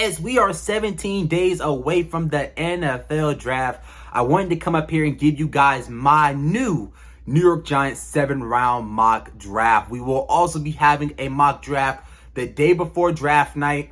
As we are 17 days away from the NFL draft, I wanted to come up here and give you guys my new New York Giants 7-round mock draft. We will also be having a mock draft the day before draft night,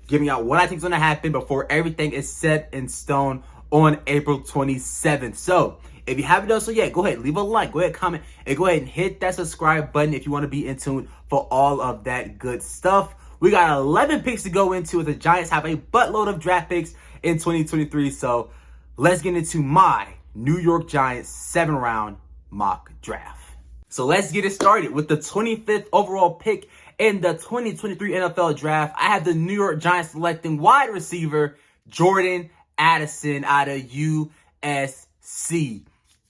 giving out what I think is going to happen before everything is set in stone on April 27th. So if you haven't done so yet, go ahead, leave a like, go ahead, comment, and go ahead and hit that subscribe button if you want to be in tune for all of that good stuff. We got 11 picks to go into. The Giants have a buttload of draft picks in 2023. So let's get into my New York Giants 7-round mock draft. So let's get it started with the 25th overall pick in the 2023 NFL draft. I have the New York Giants selecting wide receiver Jordan Addison out of USC.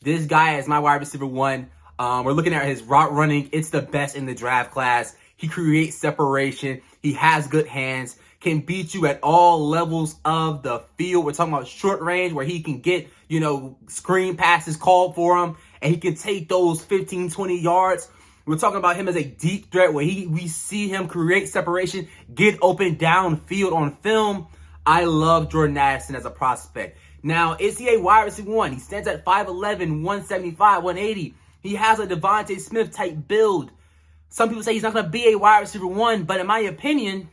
This guy is my wide receiver one. We're looking at his route running. It's the best in the draft class. He creates separation. He has good hands. Can beat you at all levels of the field. We're talking about short range where he can get, screen passes called for him. And he can take those 15, 20 yards. We're talking about him as a deep threat where we see him create separation, get open downfield on film. I love Jordan Addison as a prospect. Now, is he a wide receiver one? He stands at 5'11", 175, 180. He has a Devontae Smith type build. Some people say he's not going to be a wide receiver one, but in my opinion,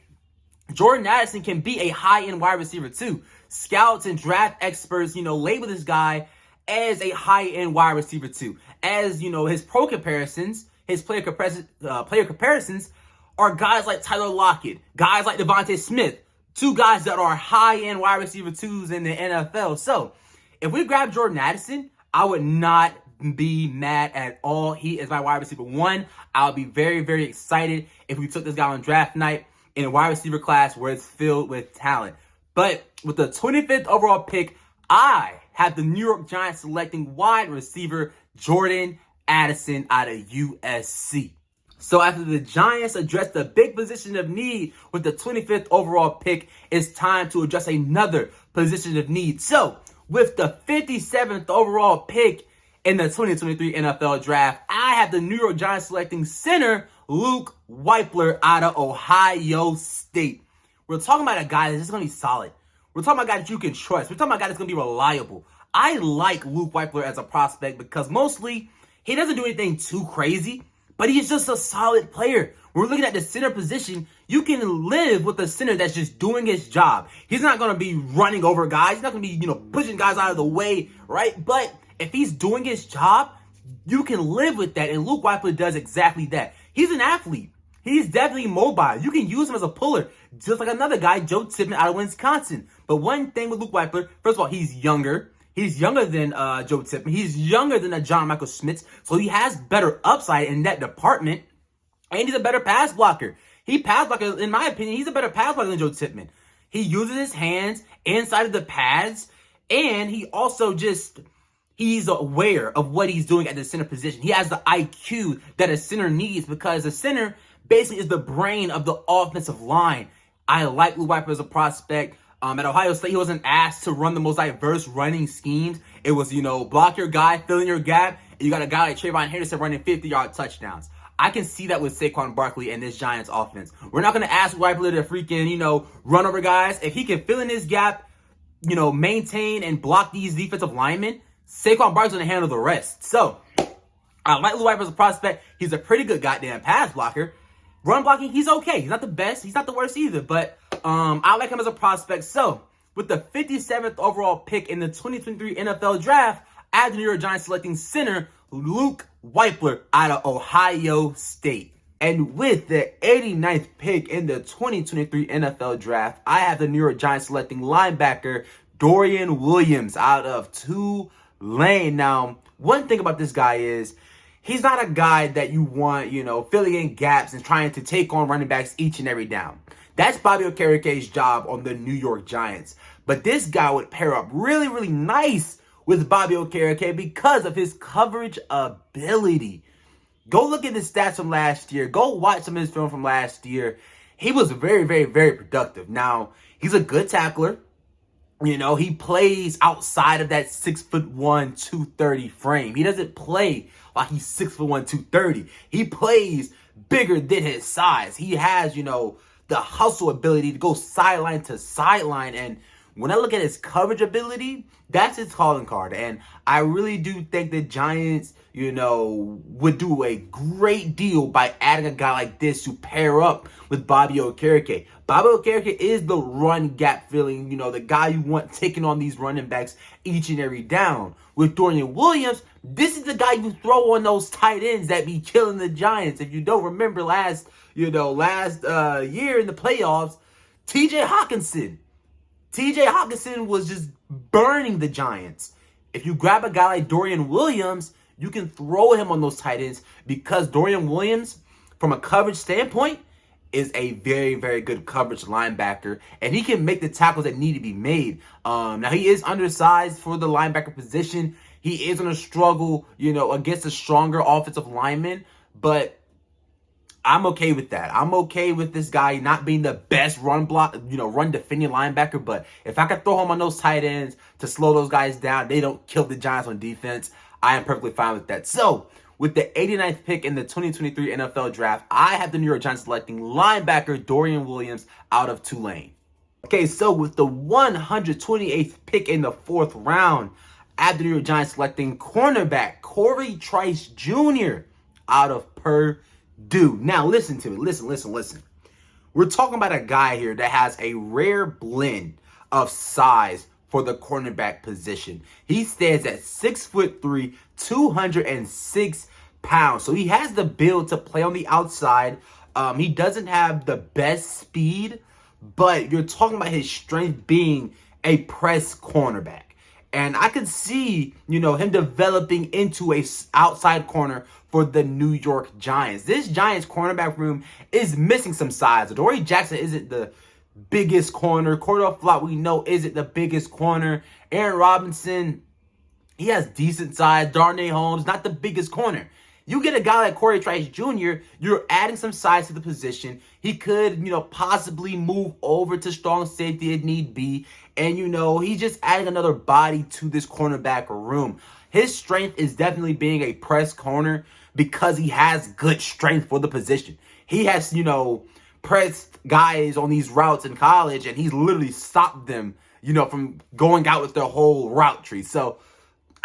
Jordan Addison can be a high-end wide receiver too. Scouts and draft experts, label this guy as a high-end wide receiver too. As, his pro comparisons, his player comparisons are guys like Tyler Lockett, guys like Devontae Smith, two guys that are high-end wide receiver twos in the NFL. So, if we grab Jordan Addison, I would not be mad at all. He is my wide receiver one. I'll be very, very excited if we took this guy on draft night in a wide receiver class where it's filled with talent. But with the 25th overall pick, I have the New York Giants selecting wide receiver Jordan Addison out of USC. So after the Giants address the big position of need with the 25th overall pick, it's time to address another position of need. So with the 57th overall pick in the 2023 NFL draft, I have the New York Giants selecting center Luke Wypler out of Ohio State. We're talking about a guy that's just going to be solid. We're talking about a guy that you can trust. We're talking about a guy that's going to be reliable. I like Luke Wypler as a prospect because mostly he doesn't do anything too crazy, but he's just a solid player. We're looking at the center position. You can live with a center that's just doing his job. He's not going to be running over guys. He's not going to be, pushing guys out of the way, right? But if he's doing his job, you can live with that. And Luke Wypler does exactly that. He's an athlete. He's definitely mobile. You can use him as a puller, just like another guy, Joe Tippmann out of Wisconsin. But one thing with Luke Wypler, first of all, he's younger. He's younger than Joe Tippmann. He's younger than John Michael Schmitz. So he has better upside in that department. And he's a better pass blocker. In my opinion, he's a better pass blocker than Joe Tippmann. He uses his hands inside of the pads. And he also he's aware of what he's doing at the center position. He has the IQ that a center needs because a center basically is the brain of the offensive line. I like Luke Wypler as a prospect. At Ohio State, he wasn't asked to run the most diverse running schemes. It was, block your guy, fill in your gap, and you got a guy like Trayvon Henderson running 50-yard touchdowns. I can see that with Saquon Barkley and this Giants offense. We're not going to ask Wypler to freaking, run over guys. If he can fill in his gap, maintain and block these defensive linemen, Saquon Barkley's going to handle the rest. So, I like Luke Wypler as a prospect. He's a pretty good goddamn pass blocker. Run blocking, he's okay. He's not the best. He's not the worst either. But I like him as a prospect. So, with the 57th overall pick in the 2023 NFL Draft, I have the New York Giants selecting center Luke Wypler out of Ohio State. And with the 89th pick in the 2023 NFL Draft, I have the New York Giants selecting linebacker Dorian Williams out of Tulane. Now, one thing about this guy is he's not a guy that you want, filling in gaps and trying to take on running backs each and every down. That's Bobby Okereke's job on the New York Giants. But this guy would pair up really, really nice with Bobby Okereke because of his coverage ability. Go look at his stats from last year. Go watch some of his film from last year. He was very, very, very productive. Now, he's a good tackler. He plays outside of that 6'1", 230 frame. He doesn't play like he's 6'1", 230. He plays bigger than his size. He has, the hustle ability to go sideline to sideline. And when I look at his coverage ability, that's his calling card. And I really do think the Giants, would do a great deal by adding a guy like this to pair up with Bobby Okereke. Bobby Okereke is the run gap filling, the guy you want taking on these running backs each and every down. With Dorian Williams, this is the guy you throw on those tight ends that be killing the Giants. If you don't remember last year in the playoffs, TJ Hawkinson was just burning the Giants. If you grab a guy like Dorian Williams, you can throw him on those tight ends because Dorian Williams, from a coverage standpoint, is a very, very good coverage linebacker, and he can make the tackles that need to be made. Now, he is undersized for the linebacker position. He is going to struggle, against a stronger offensive lineman, but I'm okay with that. I'm okay with this guy not being the best run defending linebacker, but if I could throw him on those tight ends to slow those guys down, they don't kill the Giants on defense, I am perfectly fine with that. So, with the 89th pick in the 2023 NFL Draft, I have the New York Giants selecting linebacker Dorian Williams out of Tulane. Okay, so with the 128th pick in the 4th round, I have the New York Giants selecting cornerback Corey Trice Jr. out of Purdue. Now, listen to me. Listen. We're talking about a guy here that has a rare blend of size for the cornerback position. He stands at 6'3", 206 pounds. So he has the build to play on the outside. He doesn't have the best speed, but you're talking about his strength being a press cornerback. And I could see, him developing into a outside corner for the New York Giants. This Giants cornerback room is missing some size. Adoree Jackson isn't the biggest corner. Cordell Flott, we know, isn't the biggest corner. Aaron Robinson, he has decent size. Darnay Holmes, not the biggest corner. You get a guy like Corey Trice Jr., you're adding some size to the position. He could, possibly move over to strong safety if need be. And, he's just adding another body to this cornerback room. His strength is definitely being a press corner because he has good strength for the position. He has, pressed guys on these routes in college, and he's literally stopped them, from going out with their whole route tree. So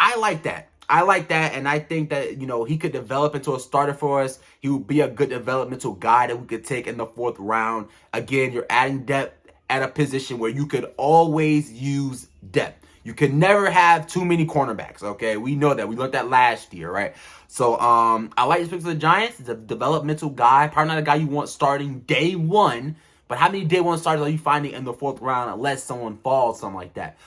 I like that. And I think that, he could develop into a starter for us. He would be a good developmental guy that we could take in the 4th round. Again, you're adding depth at a position where you could always use depth. You can never have too many cornerbacks, okay? We know that. We learned that last year, right? So, I like this pick for the Giants. He's a developmental guy. Probably not a guy you want starting day one, but how many day one starters are you finding in the 4th round unless someone falls, something like that?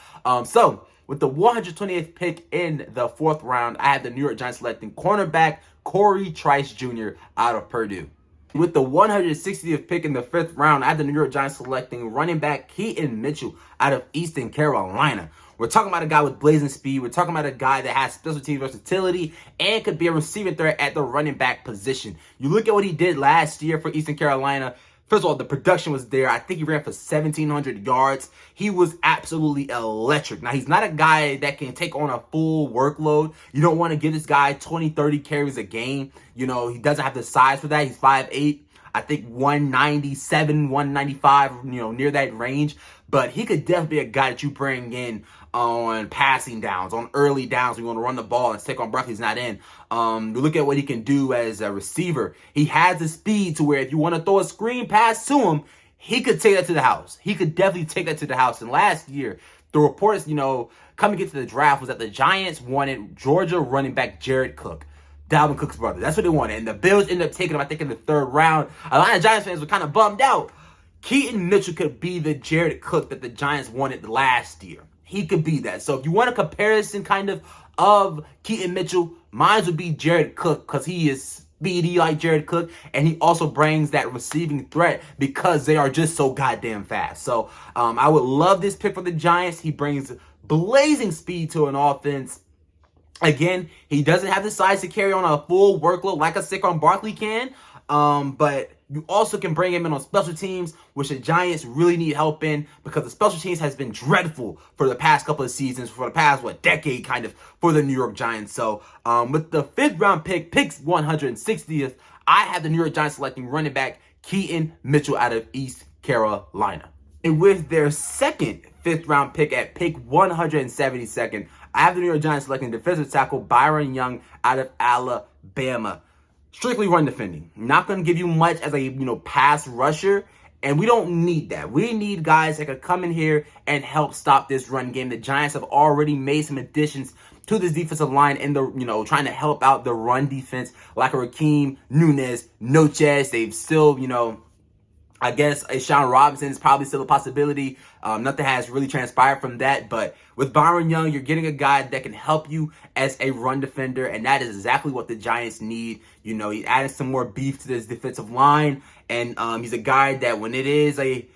So, with the 128th pick in the 4th round, I have the New York Giants selecting cornerback Corey Trice Jr. out of Purdue. With the 160th pick in the 5th round, I have the New York Giants selecting running back Keaton Mitchell out of Eastern Carolina. We're talking about a guy with blazing speed. We're talking about a guy that has special team versatility and could be a receiving threat at the running back position. You look at what he did last year for Eastern Carolina. First of all, the production was there. I think he ran for 1,700 yards. He was absolutely electric. Now, he's not a guy that can take on a full workload. You don't want to give this guy 20, 30 carries a game. He doesn't have the size for that. He's 5'8". I think 197, 195, near that range. But he could definitely be a guy that you bring in on passing downs, on early downs. You want to run the ball and Saquon Barkley's not in. You look at what he can do as a receiver. He has the speed to where if you want to throw a screen pass to him, he could take that to the house. He could definitely take that to the house. And last year, the reports, coming into the draft was that the Giants wanted Georgia running back Jared Cook, Dalvin Cook's brother. That's what they wanted. And the Bills ended up taking him, I think, in the 3rd round. A lot of Giants fans were kind of bummed out. Keaton Mitchell could be the Jared Cook that the Giants wanted last year. He could be that. So if you want a comparison kind of Keaton Mitchell, mine would be Jared Cook because he is speedy like Jared Cook, and he also brings that receiving threat because they are just so goddamn fast. So I would love this pick for the Giants. He brings blazing speed to an offense. Again, he doesn't have the size to carry on a full workload like a Saquon Barkley can, but you also can bring him in on special teams, which the Giants really need help in because the special teams has been dreadful for the past couple of seasons, for the past, decade kind of, for the New York Giants. So with the 5th round pick, picks 160th, I have the New York Giants selecting running back Keaton Mitchell out of East Carolina. And with their second fifth-round pick at pick 172nd, I have the New York Giants selecting defensive tackle Byron Young out of Alabama. Strictly run defending. Not going to give you much as a, pass rusher. And we don't need that. We need guys that could come in here and help stop this run game. The Giants have already made some additions to this defensive line and trying to help out the run defense, like a Raheem Nunez, Noches. They've still, I guess a Sean Robinson is probably still a possibility. Nothing has really transpired from that. But with Byron Young, you're getting a guy that can help you as a run defender. And that is exactly what the Giants need. He's adding some more beef to this defensive line. And he's a guy that when it is a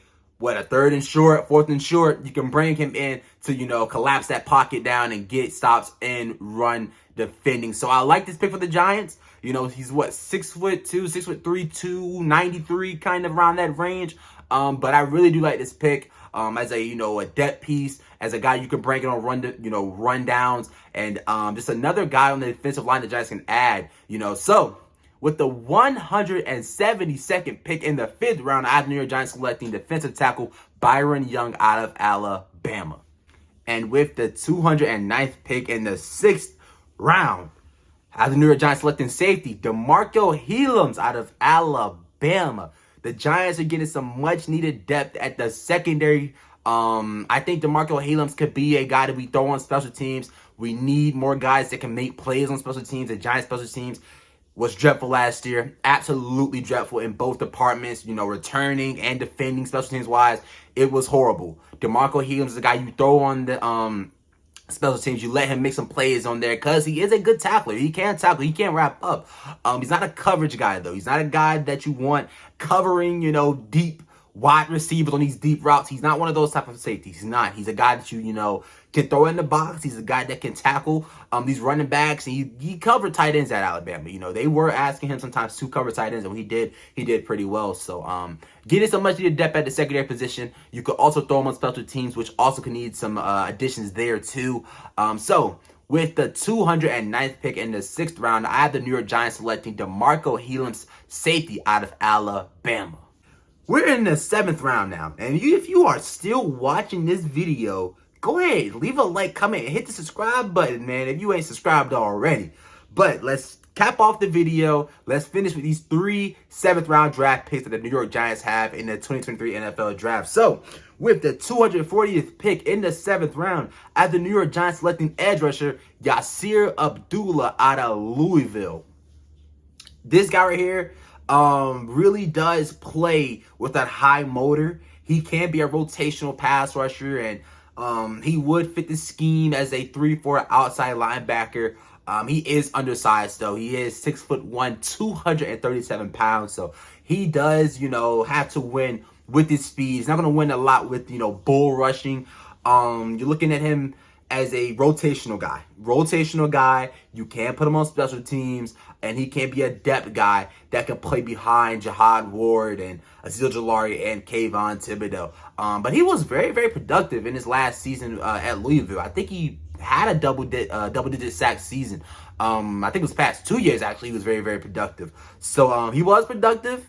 third and short, fourth and short, you can bring him in to, collapse that pocket down and get stops and run defending. So I like this pick for the Giants. He's 6'2", 6'3", 293, kind of around that range. But I really do like this pick as a depth piece, as a guy you can bring it on run downs, and just another guy on the defensive line the Giants can add. So with the 172nd pick in the fifth round, I have the New York Giants selecting defensive tackle Byron Young out of Alabama. And with the 209th pick in the sixth round, I have the New York Giants selecting safety DeMarco Hellams out of Alabama. The Giants are getting some much-needed depth at the secondary. I think DeMarco Hellams could be a guy to be thrown on special teams. We need more guys that can make plays on special teams. The Giants special teams was dreadful last year. Absolutely dreadful in both departments, returning and defending special teams wise. It was horrible. DeMarco Hellams is a guy you throw on the special teams. You let him make some plays on there because he is a good tackler. He can tackle. He can wrap up. He's not a coverage guy, though. He's not a guy that you want covering, deep wide receivers on these deep routes. He's not one of those type of safeties. He's not. He's a guy that you, can throw in the box. He's a guy that can tackle these running backs. He covered tight ends at Alabama. They were asking him sometimes to cover tight ends, and he did pretty well. So getting some much needed depth at the secondary position. You could also throw him on special teams, which also could need some additions there too. So with the 209th pick in the sixth round, I have the New York Giants selecting DeMarco Hellams, safety out of Alabama. We're in the seventh round now, and if you are still watching this video, go ahead, leave a like, comment, and hit the subscribe button, man, if you ain't subscribed already. But let's cap off the video. Let's finish with these three seventh-round draft picks that the New York Giants have in the 2023 NFL Draft. So, with the 240th pick in the seventh round, I have the New York Giants selecting edge rusher Yasir Abdullah out of Louisville. This guy right here really does play with that high motor. He can be a rotational pass rusher, and he would fit the scheme as a 3-4 outside linebacker. He is undersized, though. He is 6'1", 237 pounds. So he does, have to win with his speed. He's not going to win a lot with, bull rushing. You're looking at him as a rotational guy. You can put him on special teams, and he can be a depth guy that can play behind Jihad Ward and Azeez Ojulari and Kayvon Thibodeaux. But he was very, very productive in his last season at Louisville. I think he had a double-digit sack season. I think it was past 2 years, actually. He was very, very productive. So he was productive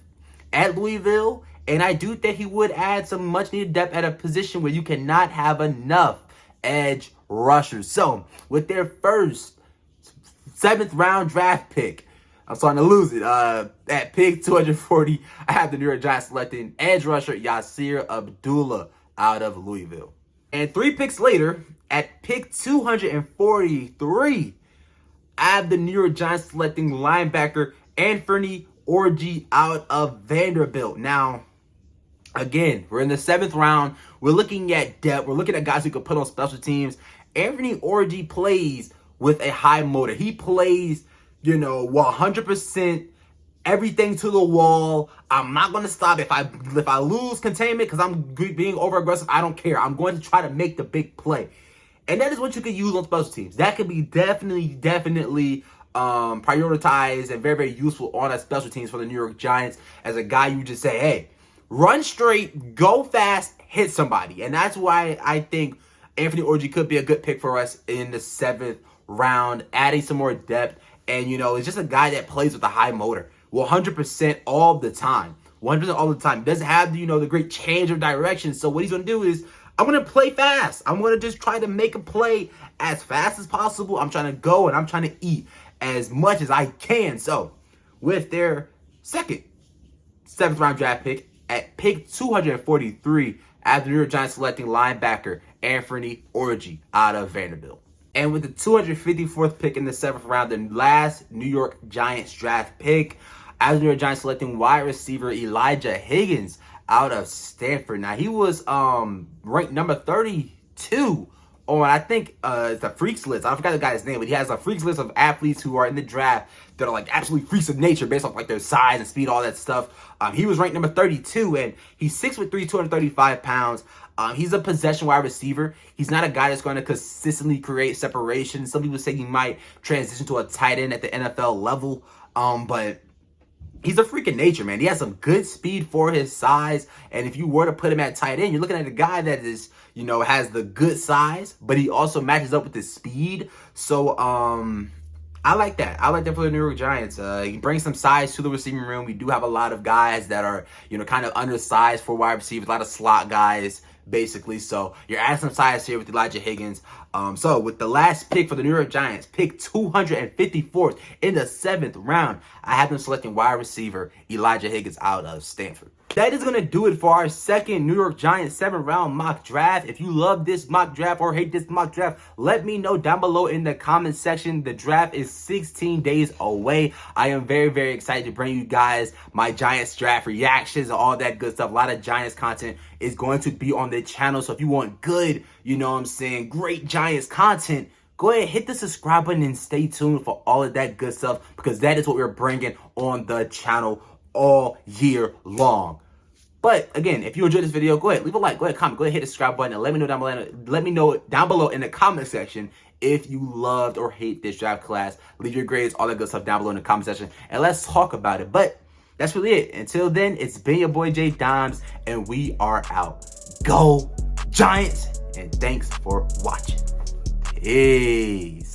at Louisville, and I do think he would add some much-needed depth at a position where you cannot have enough edge rushers. So with their first seventh-round draft pick, I'm starting to lose it. At pick 240, I have the New York Giants selecting edge rusher Yasir Abdullah out of Louisville. And 3 picks later, at pick 243, I have the New York Giants selecting linebacker Anthony Orji out of Vanderbilt. Now, again, we're in the seventh round. We're looking at depth. We're looking at guys who can put on special teams. Anthony Orji plays with a high motor. He plays, 100%, everything to the wall. I'm not going to stop. If I lose containment because I'm being over-aggressive, I don't care. I'm going to try to make the big play. And that is what you can use on special teams. That can be definitely prioritized and very, very useful on that special teams for the New York Giants as a guy you just say, hey, run straight, go fast, hit somebody. And that's why I think Anthony Orji could be a good pick for us in the seventh round, adding some more depth. And, it's just a guy that plays with a high motor. 100% all the time. 100% all the time. He doesn't have, the great change of direction. So what he's going to do is, I'm going to play fast. I'm going to just try to make a play as fast as possible. I'm trying to go and I'm trying to eat as much as I can. So with their second 7th round draft pick at pick 243, after the New York Giants selecting linebacker Anthony Orji out of Vanderbilt. And with the 254th pick in the 7th round, the last New York Giants draft pick, as the New York Giants selecting wide receiver Elijah Higgins out of Stanford. Now, he was ranked number 32 on, I think, the Freaks list. I forgot the guy's name, but he has a Freaks list of athletes who are in the draft that are like absolutely freaks of nature based off like their size and speed, all that stuff. He was ranked number 32, and he's 6'3", 235 pounds. He's a possession wide receiver. He's not a guy that's going to consistently create separation. Some people say he might transition to a tight end at the NFL level, but he's a freak of nature, man. He has some good speed for his size, and if you were to put him at tight end, you're looking at a guy that is, has the good size, but he also matches up with his speed. So, I like that. I like that for the New York Giants. He brings some size to the receiving room. We do have a lot of guys that are, kind of undersized for wide receivers, a lot of slot guys, basically. So you're adding some size here with Elijah Higgins. So with the last pick for the New York Giants, pick 254th in the 7th round, I have them selecting wide receiver Elijah Higgins out of Stanford. That is going to do it for our second New York Giants 7th round mock draft. If you love this mock draft or hate this mock draft, let me know down below in the comment section. The draft is 16 days away. I am very, very excited to bring you guys my Giants draft reactions and all that good stuff. A lot of Giants content is going to be on the channel. So if you want good, great Giants content, go ahead, hit the subscribe button and stay tuned for all of that good stuff, because that is what we're bringing on the channel all year long. But again, if you enjoyed this video, go ahead, leave a like, go ahead, comment, go ahead, hit the subscribe button, and let me know down below in the comment section if you loved or hate this draft class. Leave your grades, all that good stuff down below in the comment section, and let's talk about it. But that's really it. Until then, it's been your boy Jay Dimes, and we are out. Go Giants, and thanks for watching. Peace.